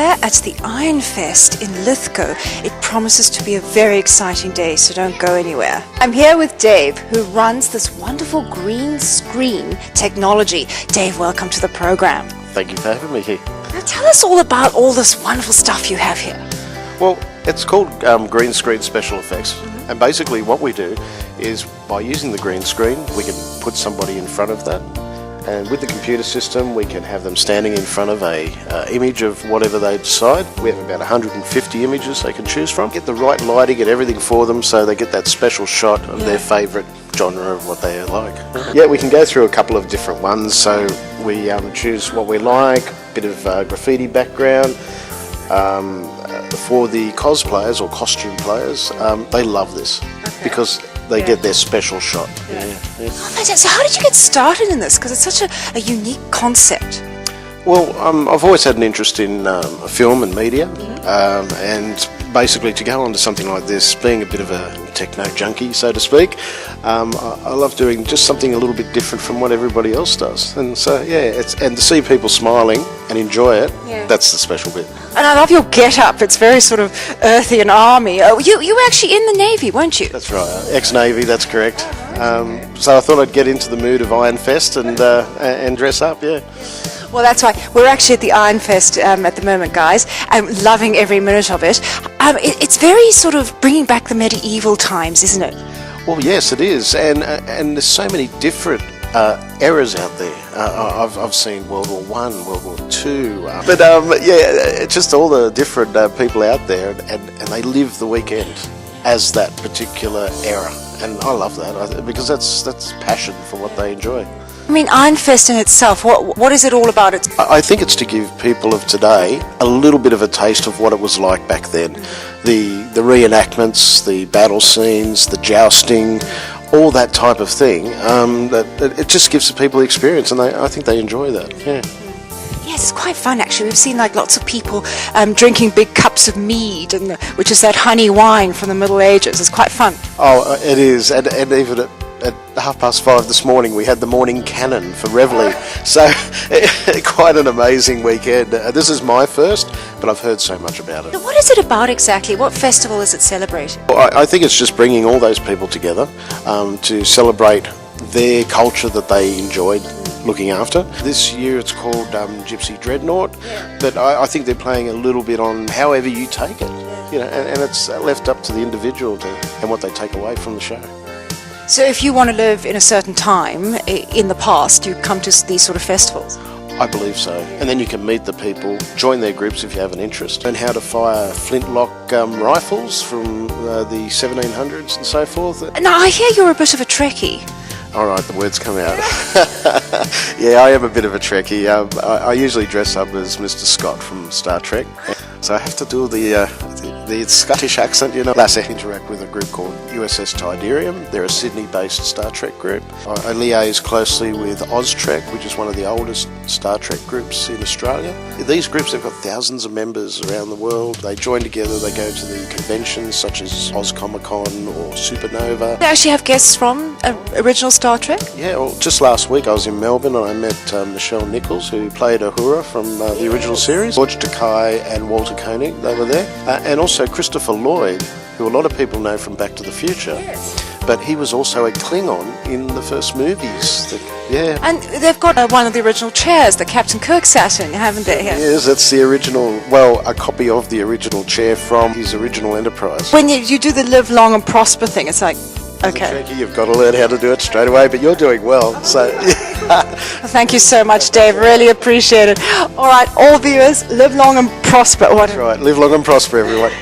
here at the Ironfest in Lithgow. It promises to be a very exciting day, so don't go anywhere. I'm here with Dave, who runs this wonderful green screen technology. Dave, welcome to the program. Thank you for having me here. Now tell us all about all this wonderful stuff you have here. Well, it's called green screen special effects, and basically what we do is by using the green screen we can put somebody in front of that, and with the computer system we can have them standing in front of a image of whatever they decide. We have about 150 images they can choose from. Get the right lighting, get everything for them so they get that special shot of their favourite genre of what they like. Yeah, we can go through a couple of different ones, so we choose what we like, a bit of graffiti background. For the cosplayers or costume players, they love this because they get their special shot. So how did you get started in this? Because it's such a unique concept. Well, I've always had an interest in film and media, and basically to go on to something like this, being a bit of a techno junkie, so to speak, I love doing just something a little bit different from what everybody else does. And so, yeah, and to see people smiling and enjoy it, that's the special bit. And I love your get-up. It's very sort of earthy and army. Oh, you were actually in the Navy, weren't you? That's right, ex-Navy, that's correct. So I thought I'd get into the mood of Ironfest and dress up, yeah. Well, that's right. We're actually at the Ironfest at the moment, guys. I'm loving every minute of it. It's very sort of bringing back the medieval times, isn't it? Well, yes, it is. And there's so many different eras out there. I've seen World War One, World War Two. But yeah, it's just all the different people out there, and they live the weekend as that particular era. And I love that because that's passion for what they enjoy. I mean, Ironfest in itself, what is it all about? I think it's to give people of today a little bit of a taste of what it was like back then. The reenactments, the battle scenes, the jousting, all that type of thing. It just gives the people the experience, and I think they enjoy that. Yeah. Yes, it's quite fun actually. We've seen like lots of people drinking big cups of mead, which is that honey wine from the Middle Ages. It's quite fun. Oh, it is, and even at 5:30 this morning we had the morning cannon for Reveille, so quite an amazing weekend. This is my first, but I've heard so much about it. So what is it about exactly? What festival is it celebrating? Well, I think it's just bringing all those people together to celebrate their culture that they enjoyed looking after. This year it's called Gypsy Dreadnought, but I think they're playing a little bit on however you take it, you know, and it's left up to the individual and what they take away from the show. So if you want to live in a certain time in the past, you come to these sort of festivals? I believe so. And then you can meet the people, join their groups if you have an interest, and how to fire flintlock rifles from the 1700s and so forth. Now, I hear you're a bit of a Trekkie. All right, the words come out. Yeah, I am a bit of a Trekkie. I usually dress up as Mr. Scott from Star Trek. So I have to do the Scottish accent, you know. Last I interact with a group called USS Tiderium. They're a Sydney-based Star Trek group. I liaise closely with Austrek, which is one of the oldest Star Trek groups in Australia. These groups, they've got thousands of members around the world. They join together, they go to the conventions such as Oz Comic Con or Supernova. They actually have guests from original Star Trek? Yeah, well, just last week I was in Melbourne and I met Michelle Nichols, who played Uhura from the original series. George Takei and Walter Koenig, they were there. And also Christopher Lloyd, who a lot of people know from Back to the Future. Yes. But he was also a Klingon in the first movies. And they've got one of the original chairs that Captain Kirk sat in, haven't they? Yes, that's the original, well, a copy of the original chair from his original Enterprise. When you do the live long and prosper thing, it's like, okay. You've got to learn how to do it straight away, but you're doing well. So, Thank you so much, Dave. Really appreciate it. All right, all viewers, live long and prosper. That's right. Live long and prosper, everyone.